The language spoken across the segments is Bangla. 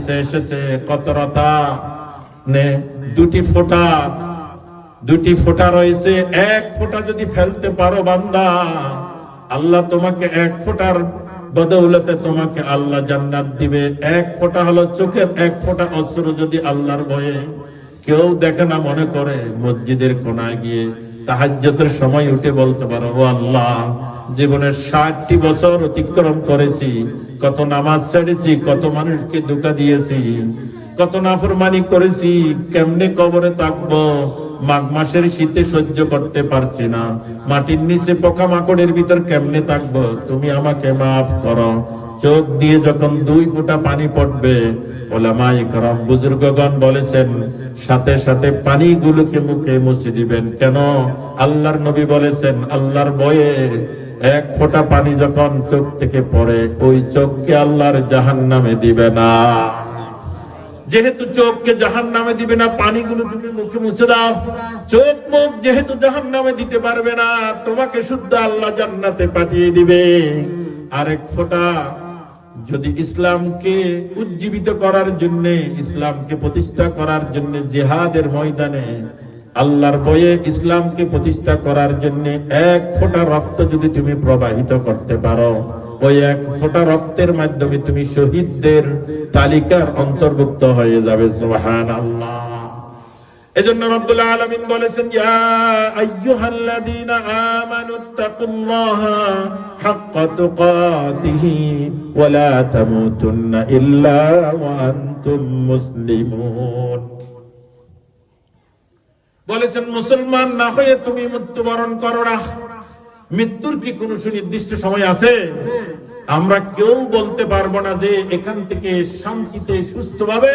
হাদিসে এসেছে কতরতা নে দুটি ফোঁটা রয়েছে, এক ফোঁটা যদি ফেলতে পারো বান্দা, আল্লাহ তোমাকে এক ফোঁটার বদৌলতে তোমাকে আল্লাহ জান্নাত দিবে। এক ফোঁটা হলো চোখের এক ফোঁটা অশ্রু যদি আল্লাহর ভয়ে কেউ দেখে না মনে করে মসজিদের কোনায় গিয়ে তাহাজ্জুদের সময় উঠে বলতে পারো, ও আল্লাহ, জীবনের 60টি বছর অতিক্রম করেছি, কত নামাজ ছেড়েছি, কত মানুষকে ধোঁকা দিয়েছি, কত নাফরমানি করেছি, কেমনে কবরে থাকবো, মাঘ মাসের শীতে সহ্য করতে পারছি না, মাটির নিচে পোকা মাকড়ের ভিতর কেমনে থাকবো, তুমি আমাকে মাফ করো। চোখ দিয়ে যখন 2 ফোঁটা পানি পড়বে, ওলামায়ে কেরাম বুজুর্গগণ বলেছেন সাথে সাথে পানিগুলোকে মুখে মুছে দিবেন। কেন? আল্লাহর নবী বলেছেন আল্লাহর ভয়ে এক ফোঁটা পানি যখন চোখ থেকে পড়ে, ওই চোখকে আল্লাহর জাহান্নামে দিবে না। যেহেতু চোখকে জাহান্নামে দিবে না, পানিগুলো তুমি মুখে মুছে দাও। চোখ মুখ যেহেতু জাহান্নামে দিতে পারবে না, তোমাকে শুদ্ধ আল্লাহ জান্নাতে পাঠিয়ে দিবে। আরেক ফোঁটা যদি ইসলামকে উজ্জীবিত করার জন্য, ইসলামকে প্রতিষ্ঠা করার জন্য জিহাদের ময়দানে আল্লাহর ভয়ে ইসলামকে প্রতিষ্ঠা করার জন্য এক ফোঁটা রক্ত যদি তুমি প্রবাহিত করতে পারো, ওই এক ফোঁটা রক্তের মাধ্যমে তুমি শহীদদের তালিকার অন্তর্ভুক্ত হয়ে যাবে। সুবহানাল্লাহ। এজন্য রব্বুল আলামিন বলেছেন, ইয়া আইয়ুহাল্লাযীনা আমানুত্তাকুল্লাহা হাক্কা তুকাতিহি ওয়া লা তামুতুন্না ইল্লা ওয়া আনতুম মুসলিমুন। বলেছেন মুসলমান না হয়ে তুমি মৃত্যুবরণ করো না। মৃত্যুর কি কোনো সুনির্দিষ্ট সময় আছে? আমরা কেউ বলতে পারবো না যে এখান থেকে শান্তিতে সুস্থভাবে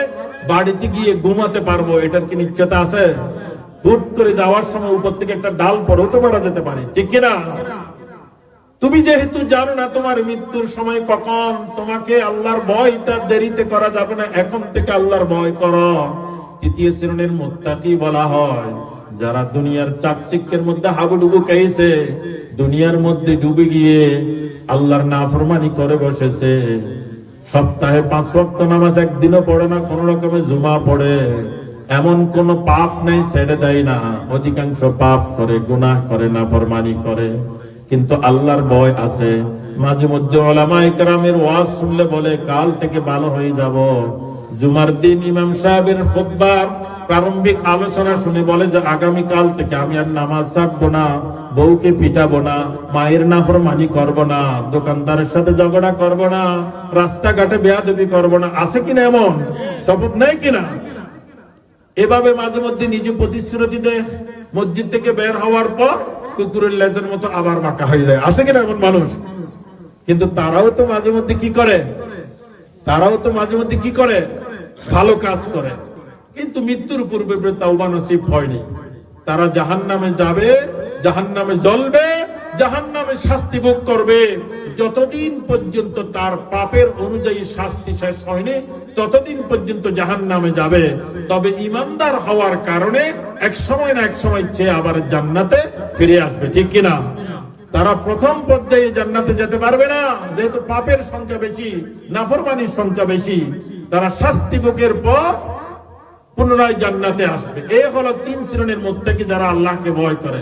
বাড়িতে গিয়ে ঘুমাতে পারবো, এটার কি নিশ্চয়তা আছে? হুট করে যাওয়ার সময় উপর থেকে একটা ডাল পড়েও তো মারা যেতে পারে, ঠিক কিনা? তুমি যেহেতু জানো না তোমার মৃত্যুর সময় কখন, তোমাকে আল্লাহর ভয়টা দেরিতে করা যাবে না, এখন থেকে আল্লাহর ভয় করো। 3য় শ্রেণীর মুত্তাকি বলা হয় যারা দুনিয়ার চাকচিক্যের মধ্যে হাবুডুবু খেয়েছে, দুনিয়ার মধ্যে ডুবে গিয়ে আল্লাহর নাফরমানি করে বসেছে, সপ্তাহে 5 ওয়াক্ত নামাজ একদিনও পড়ে না, কোন রকমে জুমা পড়ে, এমন কোন পাপ নেই ছেড়ে দেয় না, অধিকাংশ পাপ করে, গুনাহ করে, নাফরমানি করে, কিন্তু আল্লাহর ভয় আছে। মাঝে মধ্যে উলামায়ে কেরামের ওয়াজ শুনলে বলে কাল থেকে ভালো হয়ে যাব। জুমার দিন ইমাম সাহেবের খুতবার প্রারম্ভিক আলোচনা শুনে বলে যে আগামী কাল থেকে আমি আর নামাজ ছাড়বো না, বউকে পিটাবো না, মায়ের নাফরমানি করবো না, দোকানদারের সাথে ঝগড়া করবো না, রাস্তাঘাটে বেয়াদবি করবো না। আছে কিনা এমন শপথ নেই কিনা? এভাবে মাঝে মধ্যে নিজে প্রতিশ্রুতি দেয়, মসজিদ থেকে বের হওয়ার পর কুকুরের লেজের মতো আবার বাঁকা হয়ে যায়। আছে কিনা এমন মানুষ? কিন্তু তারাও তো মাঝে মধ্যে কি করে? ভালো কাজ করে, কিন্তু মৃত্যুর পূর্বে তাওবা নসিব হয়নি। তারা জাহান্নামে যাবে, জাহান্নামে জ্বলবে, জাহান্নামে শাস্তি ভোগ করবে। যতদিন পর্যন্ত তার পাপের অনুযায়ী শাস্তি শেষ হয়নি, ততদিন পর্যন্ত জাহান্নামে যাবে। তবে ঈমানদার হওয়ার কারণে এক সময় না এক সময় সে আবার জান্নাতে ফিরে আসবে, ঠিক কিনা? তারা প্রথম পর্যায়ে জান্নাতে যেতে পারবে না, যেহেতু পাপের সংখ্যা বেশি, নাফরমানির সংখ্যা বেশি। তারা শাস্তি ভোগের পর পুনরায় জান্নাতে আসবে। এই হলো 3 শ্রেণীর মুত্তাকি যারা আল্লাহকে ভয় করে।